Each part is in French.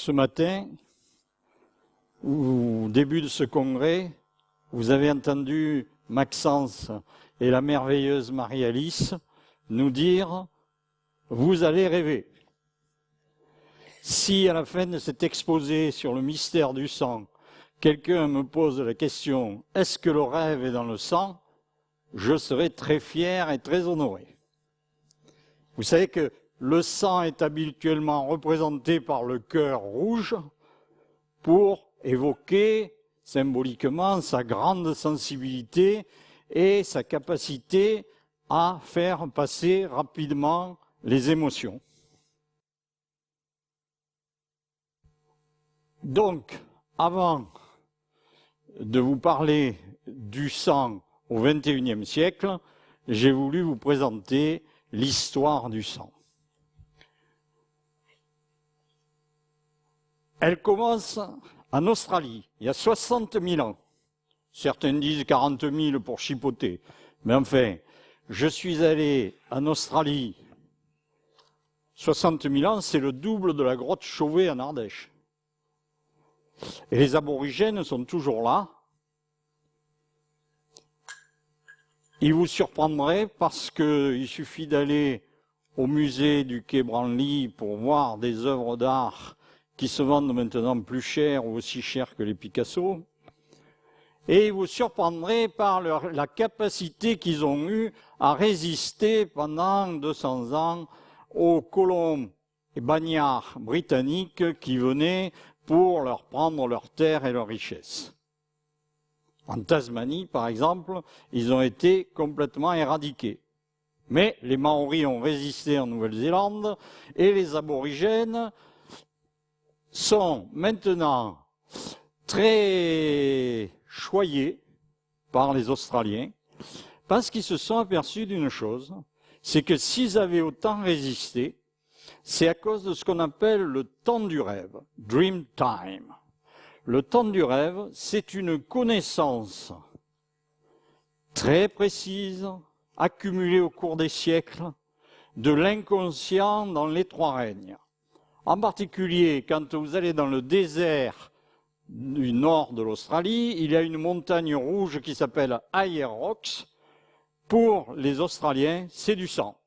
ce matin, au début de ce congrès, vous avez entendu Maxence et la merveilleuse Marie-Alice nous dire « Vous allez rêver ». Si à la fin de cet exposé sur le mystère du sang, quelqu'un me pose la question « Est-ce que le rêve est dans le sang ?», je serai très fier et très honoré. Vous savez que le sang est habituellement représenté par le cœur rouge pour évoquer symboliquement sa grande sensibilité et sa capacité à faire passer rapidement les émotions. Donc, avant de vous parler du sang au XXIe siècle, j'ai voulu vous présenter l'histoire du sang. Elle commence en Australie, il y a 60 000 ans. Certains disent 40 000 pour chipoter. Mais enfin, je suis allé en Australie. 60 000 ans, c'est le double de la grotte Chauvet en Ardèche. Et les aborigènes sont toujours là. Ils vous surprendraient parce qu'il suffit d'aller au musée du Quai Branly pour voir des œuvres d'art qui se vendent maintenant plus cher ou aussi cher que les Picasso. Et ils vous surprendraient par la capacité qu'ils ont eue à résister pendant 200 ans aux colons et bagnards britanniques qui venaient pour leur prendre leurs terres et leurs richesses. En Tasmanie, par exemple, ils ont été complètement éradiqués. Mais les Maoris ont résisté en Nouvelle-Zélande et les aborigènes sont maintenant très choyés par les Australiens parce qu'ils se sont aperçus d'une chose, c'est que s'ils avaient autant résisté, c'est à cause de ce qu'on appelle le temps du rêve, dream time. Le temps du rêve, c'est une connaissance très précise, accumulée au cours des siècles, de l'inconscient dans les trois règnes. En particulier, quand vous allez dans le désert du nord de l'Australie, il y a une montagne rouge qui s'appelle Ayers Rocks. Pour les Australiens, c'est du sang.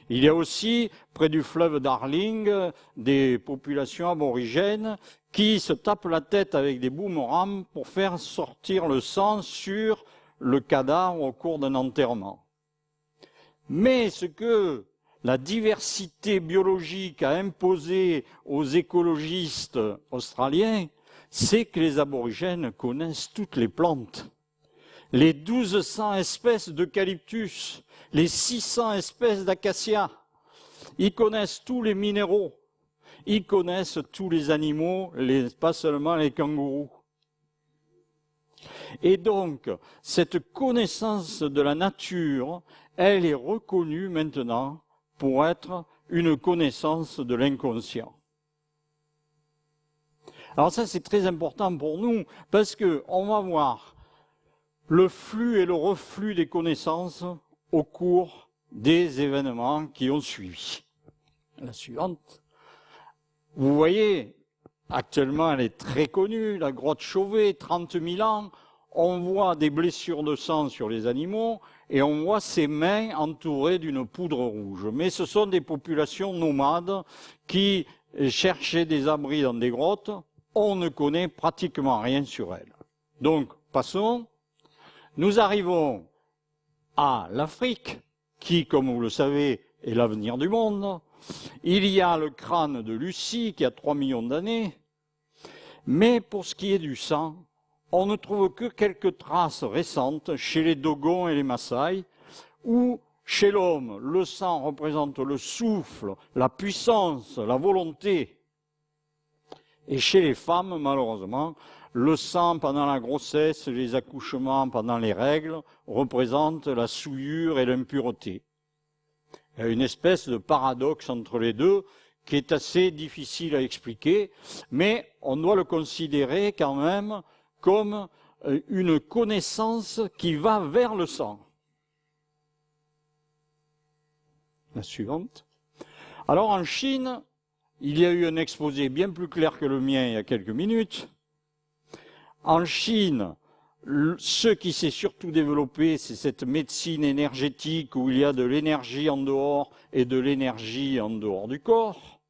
Il y a aussi, près du fleuve Darling, des populations aborigènes qui se tapent la tête avec des boomerangs pour faire sortir le sang sur le cadavre au cours d'un enterrement. Mais ce que la diversité biologique a imposé aux écologistes australiens, c'est que les aborigènes connaissent toutes les plantes. Les 1200 espèces d'eucalyptus, les 600 espèces d'acacia. Ils connaissent tous les minéraux. Ils connaissent tous les animaux, pas seulement les kangourous. Et donc, cette connaissance de la nature, elle est reconnue maintenant pour être une connaissance de l'inconscient. Alors ça, c'est très important pour nous, parce qu'on va voir le flux et le reflux des connaissances au cours des événements qui ont suivi. La suivante. Vous voyez, actuellement, elle est très connue, la grotte Chauvet, 30 000 ans. On voit des blessures de sang sur les animaux et on voit ces mains entourées d'une poudre rouge. Mais ce sont des populations nomades qui cherchaient des abris dans des grottes. On ne connaît pratiquement rien sur elles. Donc, passons. Nous arrivons à l'Afrique, qui, comme vous le savez, est l'avenir du monde. Il y a le crâne de Lucie, qui a 3 millions d'années. Mais pour ce qui est du sang, on ne trouve que quelques traces récentes chez les Dogons et les Maasai, où chez l'homme, le sang représente le souffle, la puissance, la volonté. Et chez les femmes, malheureusement, le sang pendant la grossesse, les accouchements pendant les règles, représente la souillure et l'impureté. Il y a une espèce de paradoxe entre les deux qui est assez difficile à expliquer, mais on doit le considérer quand même comme une connaissance qui va vers le sang. La suivante. Alors en Chine, il y a eu un exposé bien plus clair que le mien il y a quelques minutes. En Chine, ce qui s'est surtout développé, c'est cette médecine énergétique où il y a de l'énergie en dehors et de l'énergie en dehors du corps,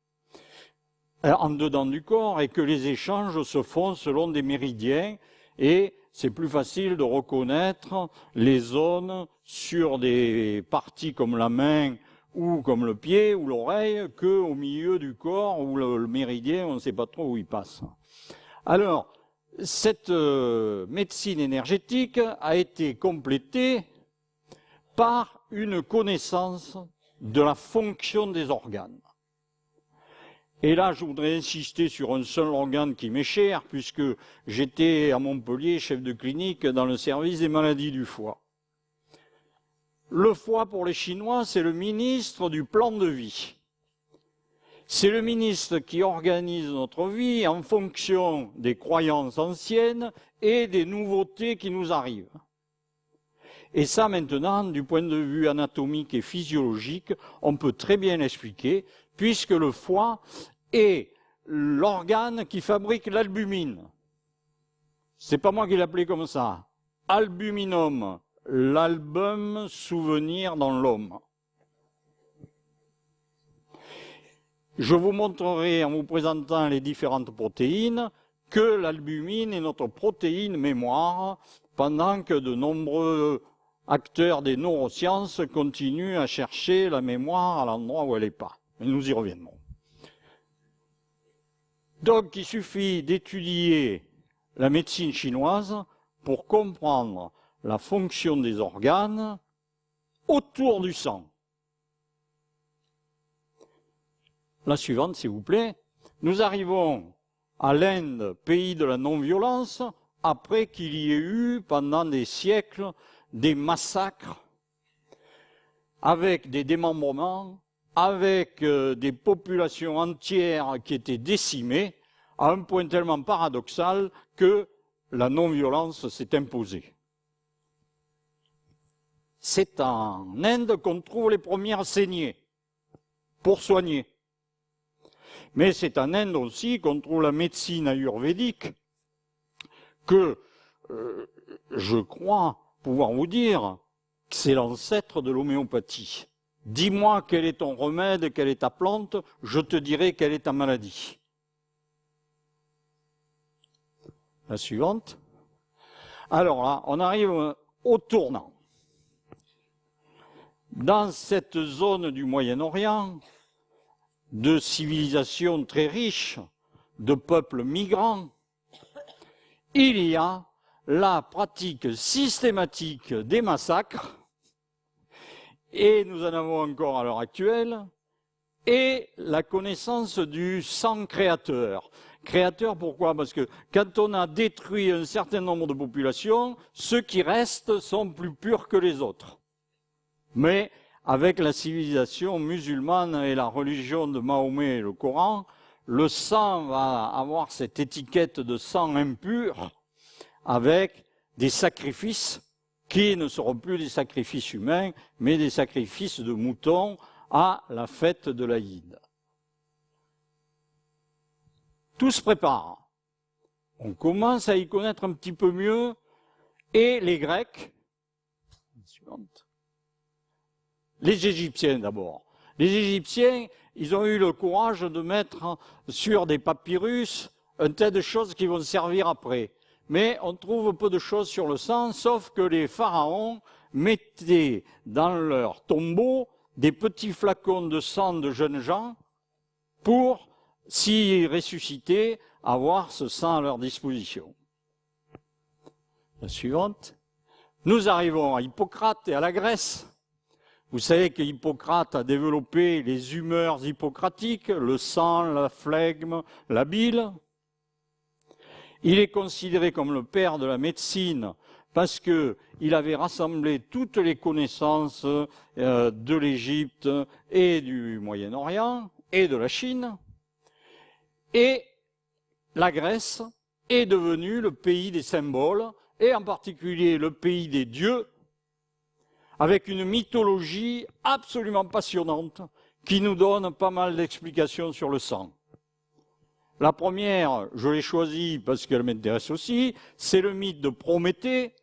en dedans du corps, et que les échanges se font selon des méridiens, et c'est plus facile de reconnaître les zones sur des parties comme la main ou comme le pied ou l'oreille qu'au milieu du corps où le méridien, on ne sait pas trop où il passe. Alors, cette médecine énergétique a été complétée par une connaissance de la fonction des organes. Et là, je voudrais insister sur un seul organe qui m'est cher, puisque j'étais à Montpellier chef de clinique dans le service des maladies du foie. Le foie, pour les Chinois, c'est le ministre du plan de vie. C'est le ministre qui organise notre vie en fonction des croyances anciennes et des nouveautés qui nous arrivent. Et ça, maintenant, du point de vue anatomique et physiologique, on peut très bien l'expliquer, puisque le foie est l'organe qui fabrique l'albumine. C'est pas moi qui l'ai appelé comme ça. Albuminum, l'album souvenir dans l'homme. Je vous montrerai en vous présentant les différentes protéines que l'albumine est notre protéine mémoire, pendant que de nombreux acteurs des neurosciences continuent à chercher la mémoire à l'endroit où elle n'est pas. Mais nous y reviendrons. Donc il suffit d'étudier la médecine chinoise pour comprendre la fonction des organes autour du sang. La suivante, s'il vous plaît. Nous arrivons à l'Inde, pays de la non-violence, après qu'il y ait eu, pendant des siècles, des massacres, avec des démembrements, avec des populations entières qui étaient décimées, à un point tellement paradoxal que la non-violence s'est imposée. C'est en Inde qu'on trouve les premières saignées pour soigner. Mais c'est en Inde aussi qu'on trouve la médecine ayurvédique que je crois pouvoir vous dire que c'est l'ancêtre de l'homéopathie. Dis-moi quel est ton remède, quelle est ta plante, je te dirai quelle est ta maladie. La suivante. Alors là, on arrive au tournant. Dans cette zone du Moyen-Orient, de civilisations très riches, de peuples migrants, il y a la pratique systématique des massacres, et nous en avons encore à l'heure actuelle, et la connaissance du sang créateur. Créateur, pourquoi? Parce que quand on a détruit un certain nombre de populations, ceux qui restent sont plus purs que les autres. Mais avec la civilisation musulmane et la religion de Mahomet et le Coran, le sang va avoir cette étiquette de sang impur avec des sacrifices qui ne seront plus des sacrifices humains, mais des sacrifices de moutons à la fête de l'Aïd. Tout se prépare. On commence à y connaître un petit peu mieux, et les Grecs, les Égyptiens d'abord. Les Égyptiens, ils ont eu le courage de mettre sur des papyrus un tas de choses qui vont servir après. Mais on trouve peu de choses sur le sang, sauf que les pharaons mettaient dans leurs tombeaux des petits flacons de sang de jeunes gens pour, s'ils ressuscitaient, avoir ce sang à leur disposition. La suivante. Nous arrivons à Hippocrate et à la Grèce. Vous savez que Hippocrate a développé les humeurs hippocratiques, le sang, la flegme, la bile. Il est considéré comme le père de la médecine parce qu'il avait rassemblé toutes les connaissances de l'Égypte et du Moyen-Orient et de la Chine. Et la Grèce est devenue le pays des symboles, et en particulier le pays des dieux, avec une mythologie absolument passionnante qui nous donnent pas mal d'explications sur le sang. La première, je l'ai choisie parce qu'elle m'intéresse aussi, c'est le mythe de Prométhée.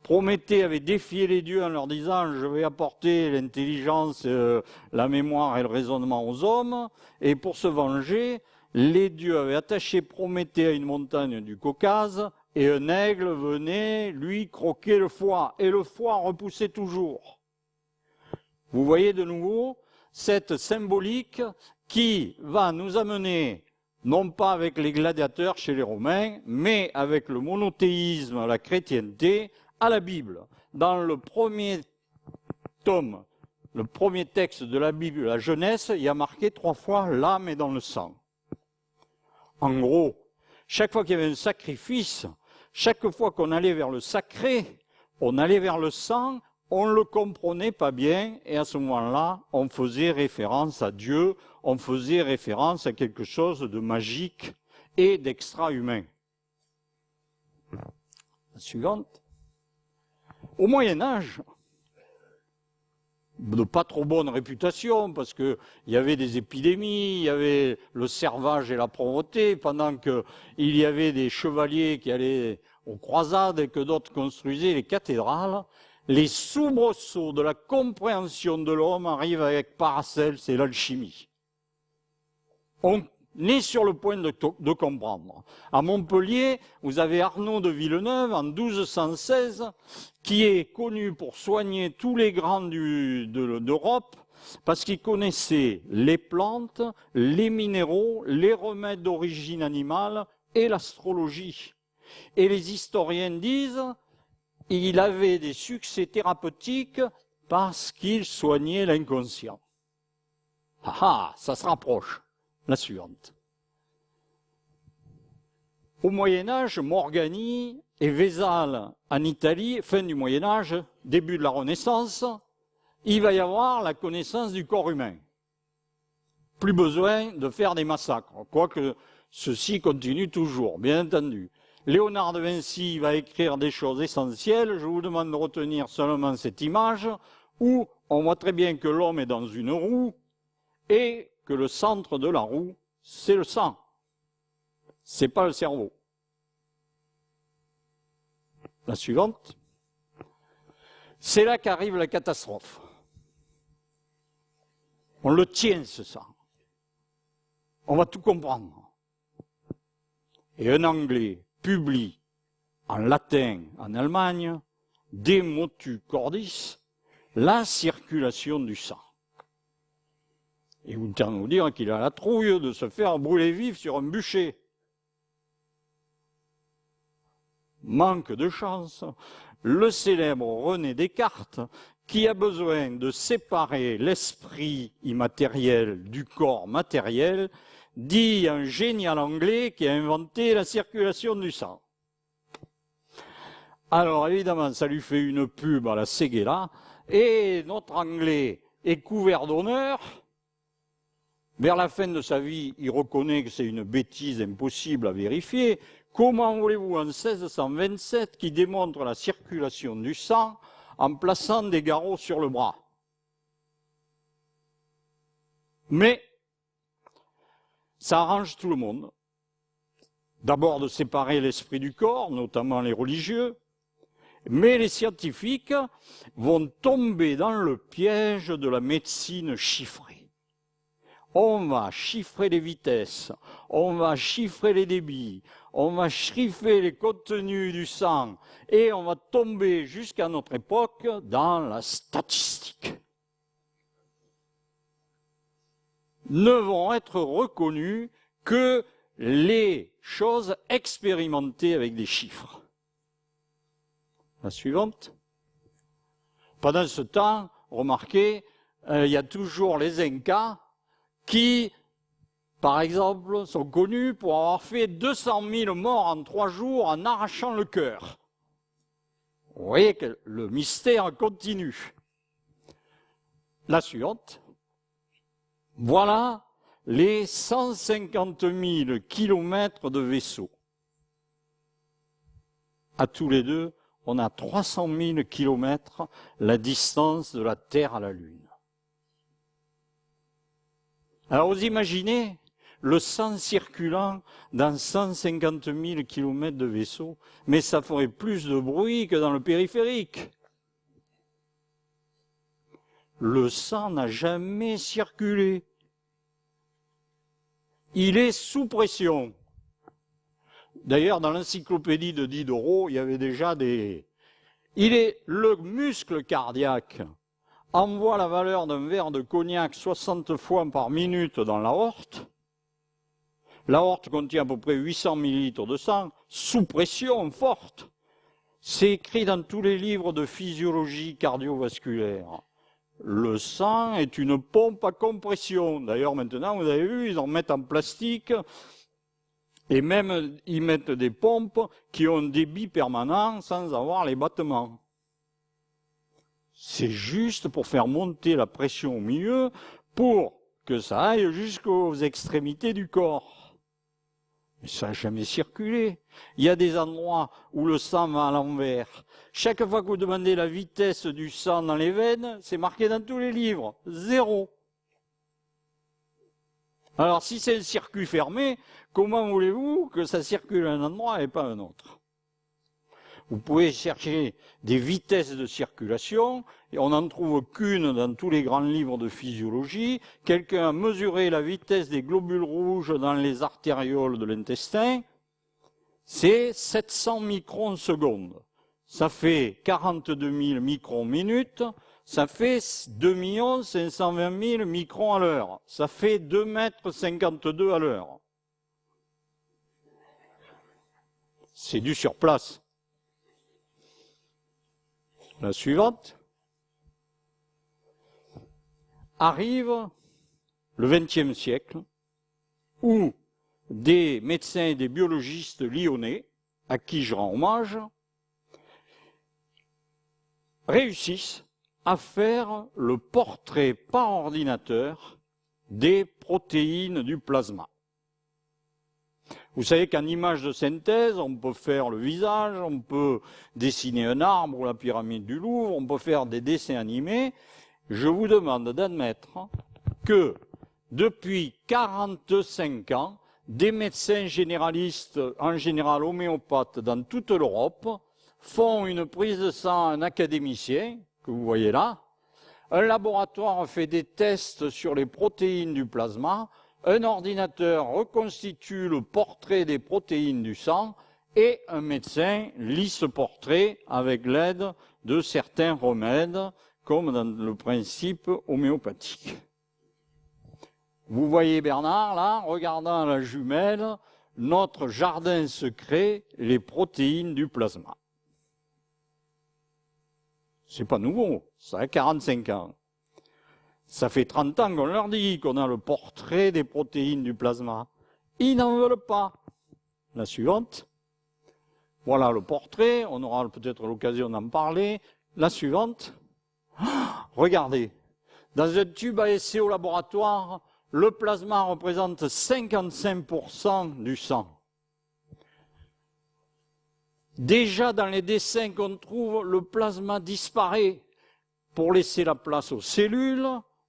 Prométhée avait défié les dieux en leur disant « je vais apporter l'intelligence, la mémoire et le raisonnement aux hommes ». Et pour se venger, les dieux avaient attaché Prométhée à une montagne du Caucase et un aigle venait lui croquer le foie. Et le foie repoussait toujours. Vous voyez de nouveau cette symbolique qui va nous amener, non pas avec les gladiateurs chez les Romains, mais avec le monothéisme, la chrétienté, à la Bible. Dans le premier tome, le premier texte de la Bible, la Genèse, il y a marqué 3 fois « l'âme est dans le sang ». En gros, chaque fois qu'il y avait un sacrifice, chaque fois qu'on allait vers le sacré, on allait vers le sang, on ne le comprenait pas bien, et à ce moment-là, on faisait référence à Dieu, on faisait référence à quelque chose de magique et d'extra-humain. La suivante. Au Moyen-Âge, de pas trop bonne réputation, parce qu'il y avait des épidémies, il y avait le servage et la pauvreté, pendant qu'il y avait des chevaliers qui allaient aux croisades et que d'autres construisaient les cathédrales, les soubresauts de la compréhension de l'homme arrivent avec Paracelse et l'alchimie. On est sur le point de comprendre. À Montpellier, vous avez Arnaud de Villeneuve, en 1216, qui est connu pour soigner tous les grands d'Europe, parce qu'il connaissait les plantes, les minéraux, les remèdes d'origine animale et l'astrologie. Et les historiens disent qu'il avait des succès thérapeutiques parce qu'il soignait l'inconscient. Ah ah, ça se rapproche. La suivante. Au Moyen-Âge, Morgani et Vézal en Italie, fin du Moyen-Âge, début de la Renaissance, il va y avoir la connaissance du corps humain. Plus besoin de faire des massacres, quoique ceci continue toujours, bien entendu. Léonard de Vinci va écrire des choses essentielles, je vous demande de retenir seulement cette image, où on voit très bien que l'homme est dans une roue, et que le centre de la roue, c'est le sang. C'est pas le cerveau. La suivante. C'est là qu'arrive la catastrophe. On le tient, ce sang. On va tout comprendre. Et un Anglais publie en latin en Allemagne, De motu cordis, la circulation du sang. Et vous tient à nous dire qu'il a la trouille de se faire brûler vif sur un bûcher. Manque de chance, le célèbre René Descartes, qui a besoin de séparer l'esprit immatériel du corps matériel, dit un génial anglais qui a inventé la circulation du sang. Alors évidemment, ça lui fait une pub à la Séguéla, et notre anglais est couvert d'honneur. Vers la fin de sa vie, il reconnaît que c'est une bêtise impossible à vérifier. Comment voulez-vous en 1627 qui démontre la circulation du sang en plaçant des garrots sur le bras? Mais ça arrange tout le monde. D'abord de séparer l'esprit du corps, notamment les religieux, mais les scientifiques vont tomber dans le piège de la médecine chiffrée. On va chiffrer les vitesses, on va chiffrer les débits, on va chiffrer les contenus du sang et on va tomber jusqu'à notre époque dans la statistique. Ne vont être reconnues que les choses expérimentées avec des chiffres. La suivante. Pendant ce temps, remarquez, il y a toujours les Incas qui, par exemple, sont connus pour avoir fait 200 000 morts en 3 jours en arrachant le cœur. Vous voyez que le mystère continue. La suivante. Voilà les 150 000 kilomètres de vaisseaux. À tous les deux, on a 300 000 kilomètres la distance de la Terre à la Lune. Alors vous imaginez le sang circulant dans 150 000 km de vaisseau, mais ça ferait plus de bruit que dans le périphérique. Le sang n'a jamais circulé. Il est sous pression. D'ailleurs, dans l'encyclopédie de Diderot, il y avait déjà le muscle cardiaque envoie la valeur d'un verre de cognac 60 fois par minute dans l'aorte. L'aorte contient à peu près 800 millilitres de sang, sous pression forte. C'est écrit dans tous les livres de physiologie cardiovasculaire. Le sang est une pompe à compression. D'ailleurs, maintenant, vous avez vu, ils en mettent en plastique. Et même, ils mettent des pompes qui ont un débit permanent sans avoir les battements. C'est juste pour faire monter la pression au milieu, pour que ça aille jusqu'aux extrémités du corps. Mais ça n'a jamais circulé. Il y a des endroits où le sang va à l'envers. Chaque fois que vous demandez la vitesse du sang dans les veines, c'est marqué dans tous les livres, 0. Alors si c'est un circuit fermé, comment voulez-vous que ça circule à un endroit et pas à un autre? Vous pouvez chercher des vitesses de circulation, et on n'en trouve qu'une dans tous les grands livres de physiologie. Quelqu'un a mesuré la vitesse des globules rouges dans les artérioles de l'intestin, c'est 700 microns secondes. Ça fait 42 000 microns minutes, ça fait 2 520 000 microns à l'heure. Ça fait 2,52 m à l'heure. C'est du surplace. La suivante. Arrive le XXe siècle où des médecins et des biologistes lyonnais, à qui je rends hommage, réussissent à faire le portrait par ordinateur des protéines du plasma. Vous savez qu'en image de synthèse, on peut faire le visage, on peut dessiner un arbre ou la pyramide du Louvre, on peut faire des dessins animés. Je vous demande d'admettre que depuis 45 ans, des médecins généralistes, en général homéopathes dans toute l'Europe, font une prise de sang à un académicien, que vous voyez là. Un laboratoire fait des tests sur les protéines du plasma. Un ordinateur reconstitue le portrait des protéines du sang et un médecin lit ce portrait avec l'aide de certains remèdes, comme dans le principe homéopathique. Vous voyez Bernard, là, regardant la jumelle, notre jardin secret, les protéines du plasma. C'est pas nouveau, ça a 45 ans. Ça fait 30 ans qu'on leur dit qu'on a le portrait des protéines du plasma. Ils n'en veulent pas. La suivante. Voilà le portrait, on aura peut-être l'occasion d'en parler. La suivante. Regardez, dans un tube à essai au laboratoire, le plasma représente 55% du sang. Déjà dans les dessins qu'on trouve, le plasma disparaît. Pour laisser la place aux cellules,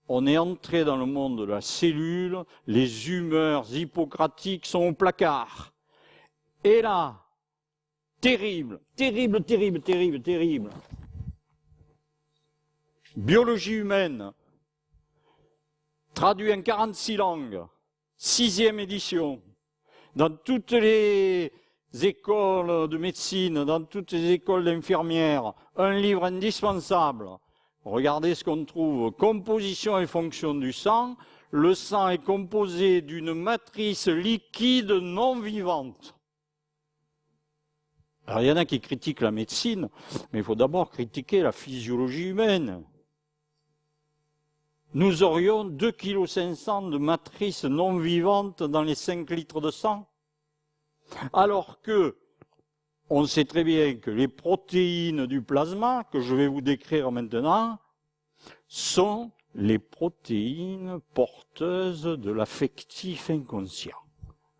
on est entré dans le monde de la cellule, les humeurs hippocratiques sont au placard. Et là, terrible, terrible, terrible, terrible, terrible. Biologie humaine, traduit en 46 langues, 6e édition, dans toutes les écoles de médecine, dans toutes les écoles d'infirmières, un livre indispensable. Regardez ce qu'on trouve. Composition et fonction du sang. Le sang est composé d'une matrice liquide non vivante. Alors il y en a qui critiquent la médecine, mais il faut d'abord critiquer la physiologie humaine. Nous aurions 2,5 kg de matrice non vivante dans les 5 litres de sang. Alors que on sait très bien que les protéines du plasma, que je vais vous décrire maintenant, sont les protéines porteuses de l'affectif inconscient.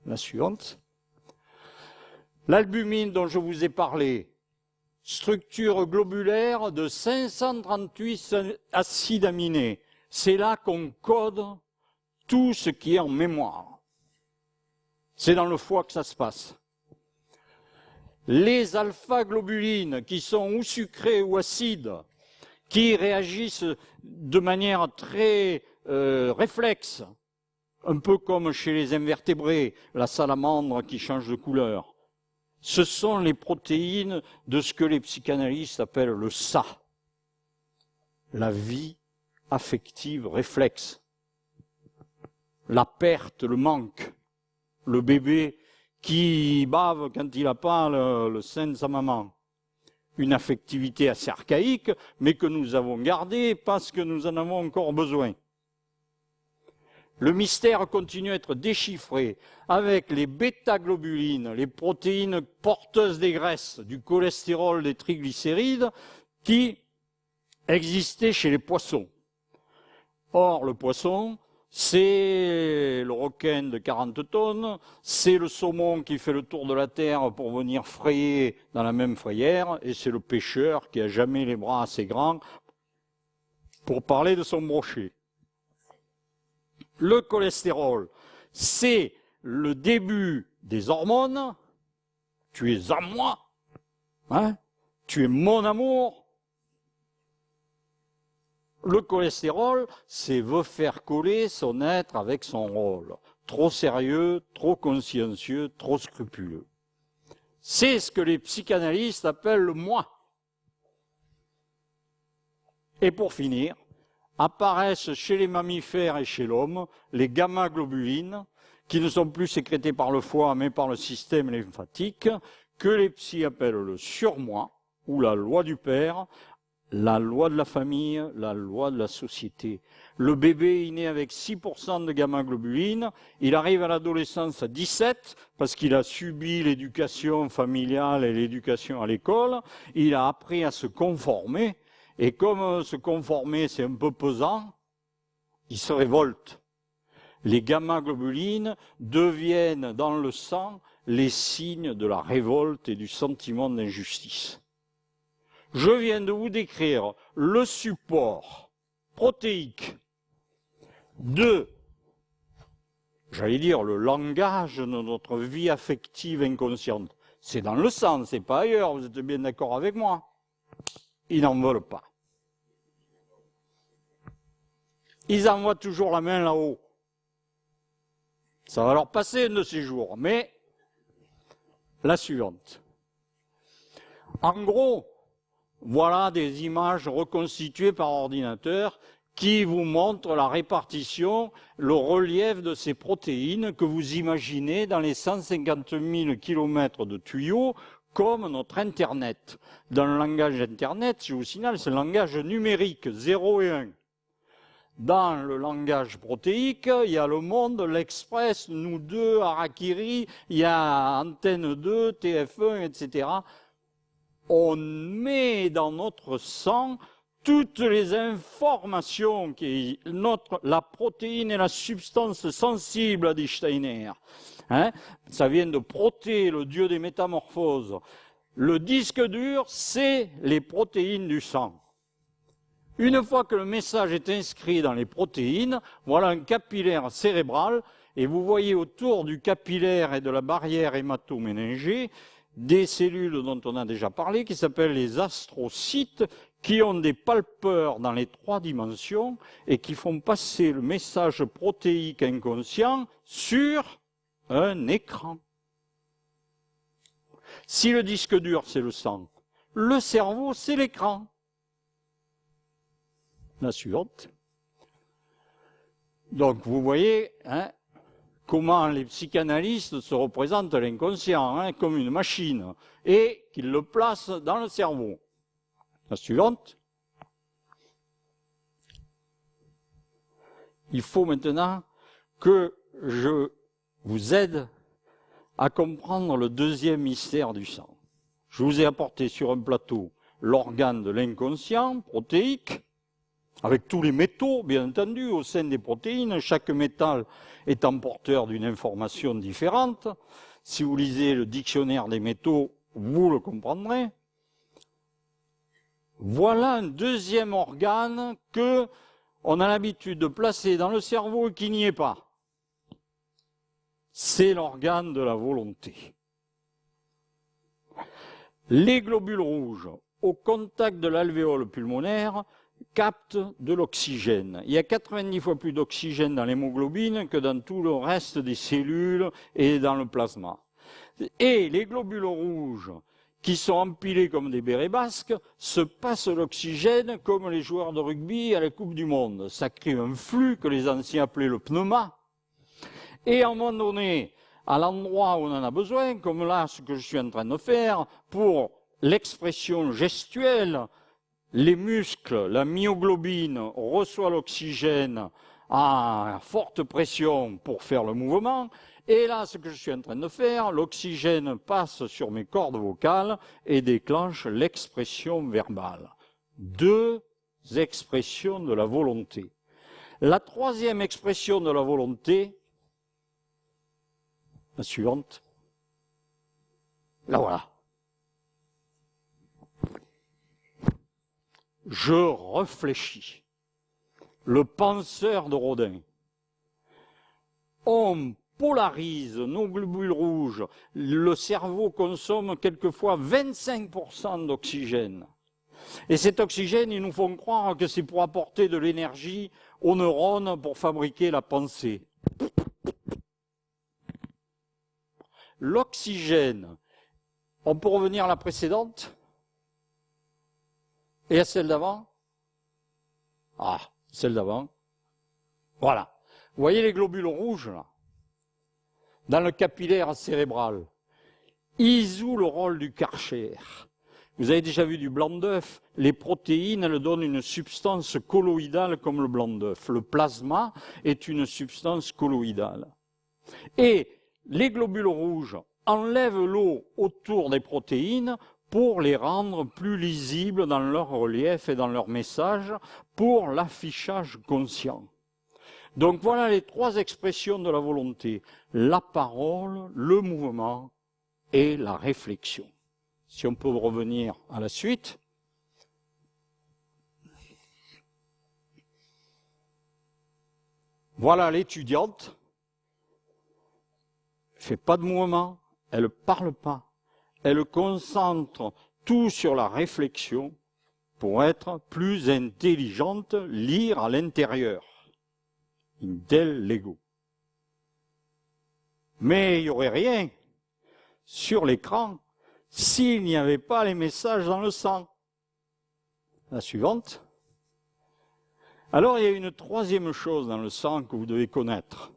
La suivante. L'albumine dont je vous ai parlé, structure globulaire de 538 acides aminés. C'est là qu'on code tout ce qui est en mémoire. C'est dans le foie que ça se passe. Les alpha-globulines, qui sont ou sucrées ou acides, qui réagissent de manière très réflexe, un peu comme chez les invertébrés, la salamandre qui change de couleur. Ce sont les protéines de ce que les psychanalystes appellent le ça, la vie affective réflexe, la perte, le manque, le bébé qui bave quand il n'a pas le sein de sa maman. Une affectivité assez archaïque, mais que nous avons gardée parce que nous en avons encore besoin. Le mystère continue à être déchiffré avec les bêta-globulines, les protéines porteuses des graisses, du cholestérol, des triglycérides, qui existaient chez les poissons. Or, le poisson, c'est le requin de 40 tonnes, c'est le saumon qui fait le tour de la terre pour venir frayer dans la même frayère, et c'est le pêcheur qui a jamais les bras assez grands pour parler de son brochet. Le cholestérol, c'est le début des hormones. Tu es à moi, hein? Tu es mon amour. Le cholestérol, c'est veut faire coller son être avec son rôle. Trop sérieux, trop consciencieux, trop scrupuleux. C'est ce que les psychanalystes appellent le moi. Et pour finir, apparaissent chez les mammifères et chez l'homme les gamma-globulines, qui ne sont plus sécrétées par le foie, mais par le système lymphatique, que les psys appellent le surmoi, ou la loi du père, la loi de la famille, la loi de la société. Le bébé est né avec 6% de gamma-globulines, il arrive à l'adolescence à 17, parce qu'il a subi l'éducation familiale et l'éducation à l'école, il a appris à se conformer, et comme se conformer, c'est un peu pesant, il se révolte. Les gamma-globulines deviennent dans le sang les signes de la révolte et du sentiment d'injustice. Je viens de vous décrire le support protéique de, j'allais dire, le langage de notre vie affective inconsciente. C'est dans le sang, c'est pas ailleurs, vous êtes bien d'accord avec moi? Ils n'en veulent pas. Ils envoient toujours la main là-haut. Ça va leur passer un de ces jours, mais la suivante. En gros, voilà des images reconstituées par ordinateur qui vous montrent la répartition, le relief de ces protéines que vous imaginez dans les 150 000 kilomètres de tuyaux comme notre Internet. Dans le langage Internet, je vous signale, c'est le langage numérique, 0 et 1. Dans le langage protéique, il y a le monde, l'Express, nous deux, Harakiri, il y a Antenne 2, TF1, etc. On met dans notre sang toutes les informations qui la protéine est la substance sensible, a dit Steiner. Hein? Ça vient de Proté, le dieu des métamorphoses. Le disque dur, c'est les protéines du sang. Une fois que le message est inscrit dans les protéines, voilà un capillaire cérébral, et vous voyez autour du capillaire et de la barrière hémato-méningée des cellules dont on a déjà parlé, qui s'appellent les astrocytes, qui ont des palpeurs dans les 3 dimensions et qui font passer le message protéique inconscient sur un écran. Si le disque dur, c'est le sang, le cerveau, c'est l'écran. La suivante. Donc, vous voyez hein, comment les psychanalystes se représentent l'inconscient hein, comme une machine et qu'ils le placent dans le cerveau. La suivante. Il faut maintenant que je vous aide à comprendre le deuxième mystère du sang. Je vous ai apporté sur un plateau l'organe de l'inconscient protéique, avec tous les métaux, bien entendu, au sein des protéines. Chaque métal étant porteur d'une information différente. Si vous lisez le dictionnaire des métaux, vous le comprendrez. Voilà un deuxième organe que on a l'habitude de placer dans le cerveau et qui n'y est pas. C'est l'organe de la volonté. Les globules rouges, au contact de l'alvéole pulmonaire, captent de l'oxygène. Il y a 90 fois plus d'oxygène dans l'hémoglobine que dans tout le reste des cellules et dans le plasma. Et les globules rouges, qui sont empilés comme des bérets basques, se passent l'oxygène comme les joueurs de rugby à la Coupe du Monde. Ça crée un flux que les anciens appelaient le pneuma. Et à un moment donné, à l'endroit où on en a besoin, comme là, ce que je suis en train de faire, pour l'expression gestuelle, les muscles, la myoglobine reçoit l'oxygène à forte pression pour faire le mouvement. Et là, ce que je suis en train de faire, l'oxygène passe sur mes cordes vocales et déclenche l'expression verbale. 2 expressions de la volonté. La 3e expression de la volonté, la suivante, la voilà. Je réfléchis. Le penseur de Rodin. On polarise nos globules rouges. Le cerveau consomme quelquefois 25% d'oxygène. Et cet oxygène, ils nous font croire que c'est pour apporter de l'énergie aux neurones pour fabriquer la pensée. L'oxygène, on peut revenir à la précédente et à celle d'avant. Ah, celle d'avant. Voilà. Vous voyez les globules rouges, là, dans le capillaire cérébral. Ils jouent le rôle du Karcher. Vous avez déjà vu du blanc d'œuf. Les protéines, elles donnent une substance colloïdale comme le blanc d'œuf. Le plasma est une substance colloïdale. Et les globules rouges enlèvent l'eau autour des protéines pour les rendre plus lisibles dans leur relief et dans leur message, pour l'affichage conscient. Donc voilà les 3 expressions de la volonté, la parole, le mouvement et la réflexion. Si on peut revenir à la suite. Voilà l'étudiante, elle ne fait pas de mouvement, elle ne parle pas. Elle concentre tout sur la réflexion pour être plus intelligente, lire à l'intérieur. Intel Lego. Mais il n'y aurait rien sur l'écran s'il n'y avait pas les messages dans le sang. La suivante. Alors il y a une 3e chose dans le sang que vous devez connaître.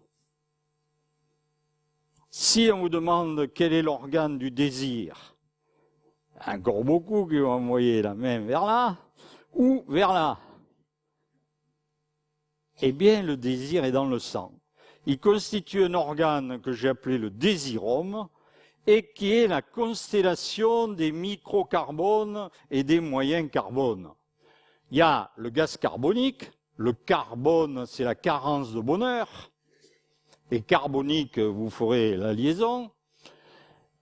Si on vous demande quel est l'organe du désir, encore beaucoup qui vont envoyer la main vers là ou vers là. Eh bien, le désir est dans le sang. Il constitue un organe que j'ai appelé le désirome et qui est la constellation des microcarbones et des moyens carbones. Il y a le gaz carbonique, le carbone, c'est la carence de bonheur, et carbonique, vous ferez la liaison.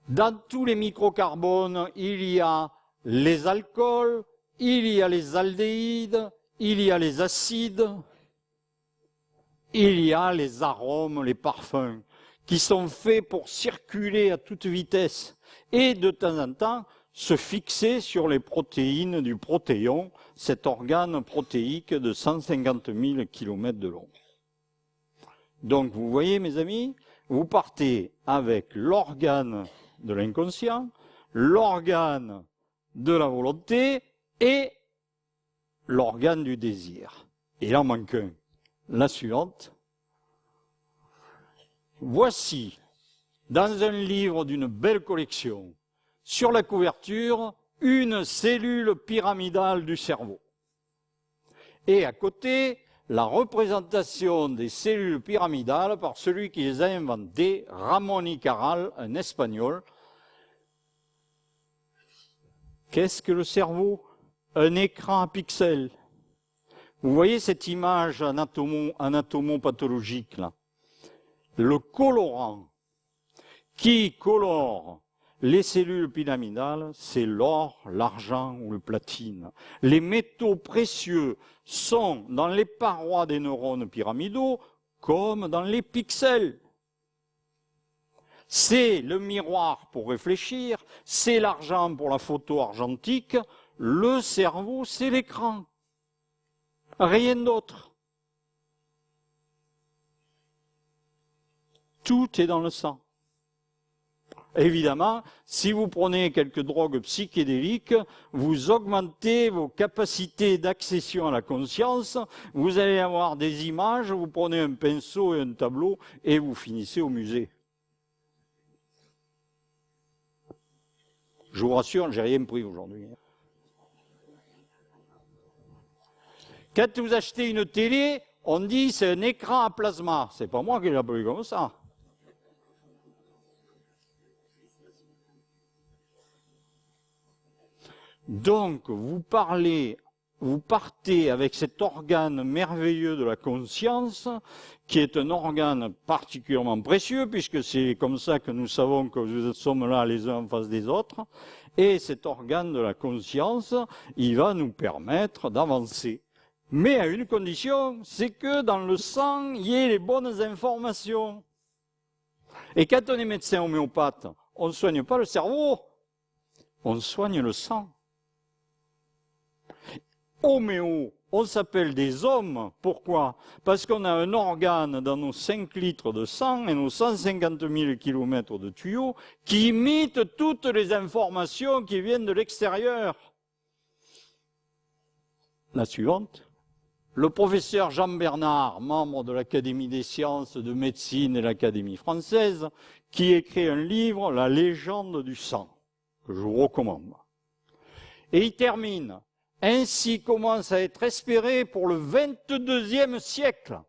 Dans tous les microcarbones, il y a les alcools, il y a les aldéhydes, il y a les acides, il y a les arômes, les parfums, qui sont faits pour circuler à toute vitesse et de temps en temps se fixer sur les protéines du protéon, cet organe protéique de 150 000 km de long. Donc vous voyez mes amis, vous partez avec l'organe de l'inconscient, l'organe de la volonté et l'organe du désir. Et il en manque un. La suivante. Voici, dans un livre d'une belle collection, sur la couverture, une cellule pyramidale du cerveau. Et à côté, la représentation des cellules pyramidales par celui qui les a inventées, Ramón y Cajal, un Espagnol. Qu'est-ce que le cerveau? Un écran à pixels. Vous voyez cette image anatomopathologique là? Le colorant qui colore les cellules pyramidales, c'est l'or, l'argent ou le platine. Les métaux précieux sont dans les parois des neurones pyramidaux comme dans les pixels. C'est le miroir pour réfléchir, c'est l'argent pour la photo argentique, le cerveau, c'est l'écran. Rien d'autre. Tout est dans le sang. Évidemment, si vous prenez quelques drogues psychédéliques, vous augmentez vos capacités d'accession à la conscience, vous allez avoir des images, vous prenez un pinceau et un tableau et vous finissez au musée. Je vous rassure, j'ai rien pris aujourd'hui. Quand vous achetez une télé, on dit c'est un écran à plasma. C'est pas moi qui l'ai appelé comme ça. Donc, vous partez avec cet organe merveilleux de la conscience, qui est un organe particulièrement précieux, puisque c'est comme ça que nous savons que nous sommes là les uns en face des autres, et cet organe de la conscience, il va nous permettre d'avancer. Mais à une condition, c'est que dans le sang, il y ait les bonnes informations. Et quand on est médecin homéopathe, on ne soigne pas le cerveau, on soigne le sang. Homéo, on s'appelle des hommes. Pourquoi? Parce qu'on a un organe dans nos 5 litres de sang et nos 150 000 kilomètres de tuyaux qui imitent toutes les informations qui viennent de l'extérieur. La suivante. Le professeur Jean Bernard, membre de l'Académie des sciences de médecine et l'Académie française, qui écrit un livre, La légende du sang, que je vous recommande. Et il termine. Ainsi commence à être espéré pour le 22e siècle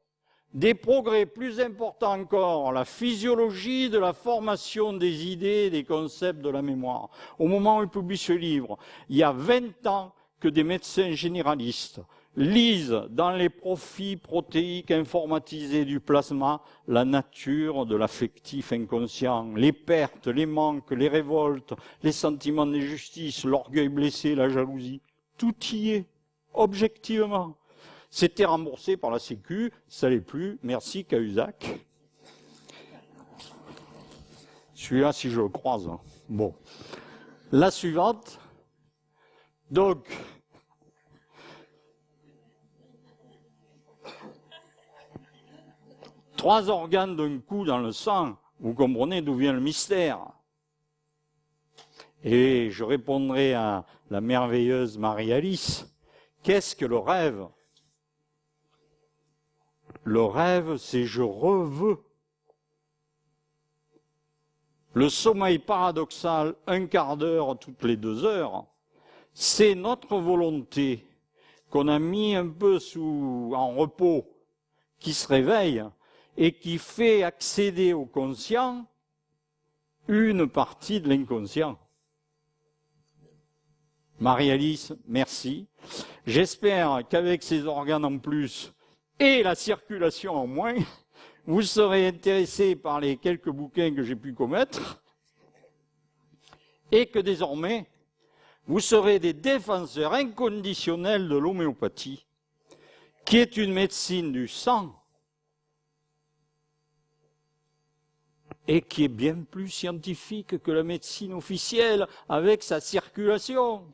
des progrès plus importants encore, la physiologie de la formation des idées et des concepts de la mémoire. Au moment où il publie ce livre, il y a 20 ans que des médecins généralistes lisent dans les profils protéiques informatisés du plasma la nature de l'affectif inconscient, les pertes, les manques, les révoltes, les sentiments d'injustice, l'orgueil blessé, la jalousie. Tout y est, objectivement. C'était remboursé par la Sécu, ça l'est plus, merci Cahuzac. Celui-là, si je le croise. Bon. La suivante. Donc, trois organes d'un coup dans le sang, vous comprenez d'où vient le mystère. Et je répondrai à la merveilleuse Marie-Alice, qu'est-ce que le rêve? Le rêve, c'est je reveux. Le sommeil paradoxal, un quart d'heure toutes les 2 heures, c'est notre volonté qu'on a mis un peu en repos, qui se réveille et qui fait accéder au conscient une partie de l'inconscient. Marie-Alice, merci. J'espère qu'avec ces organes en plus et la circulation en moins, vous serez intéressés par les quelques bouquins que j'ai pu commettre et que désormais, vous serez des défenseurs inconditionnels de l'homéopathie, qui est une médecine du sang et qui est bien plus scientifique que la médecine officielle avec sa circulation.